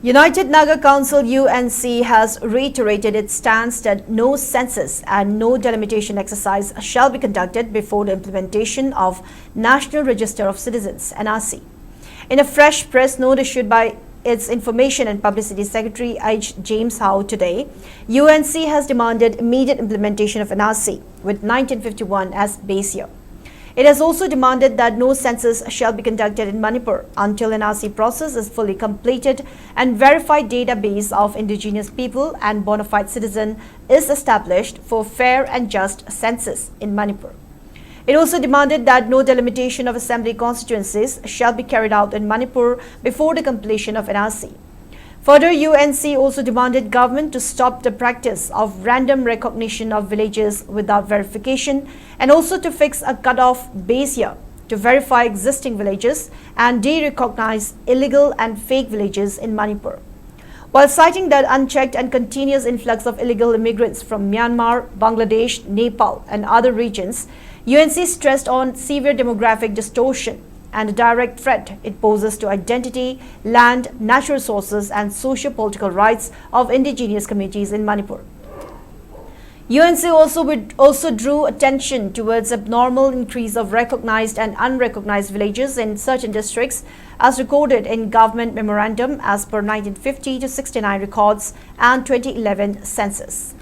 United Naga Council UNC has reiterated its stance that no census and no delimitation exercise shall be conducted before the implementation of National Register of Citizens (NRC). In a fresh press note issued by its Information and Publicity Secretary H. James Howe today, UNC has demanded immediate implementation of NRC with 1951 as base year. It has also demanded that no census shall be conducted in Manipur until NRC process is fully completed and verified database of indigenous people and bona fide citizen is established for fair and just census in Manipur. It also demanded that no delimitation of assembly constituencies shall be carried out in Manipur before the completion of NRC. Further, UNC also demanded government to stop the practice of random recognition of villages without verification and also to fix a cut-off base year to verify existing villages and de-recognize illegal and fake villages in Manipur. While citing that unchecked and continuous influx of illegal immigrants from Myanmar, Bangladesh, Nepal and other regions, UNC stressed on severe demographic distortion and the direct threat it poses to identity, land, natural resources and socio-political rights of indigenous communities in Manipur. UNC also drew attention towards abnormal increase of recognized and unrecognized villages in certain districts as recorded in government memorandum as per 1950 to 69 records and 2011 census.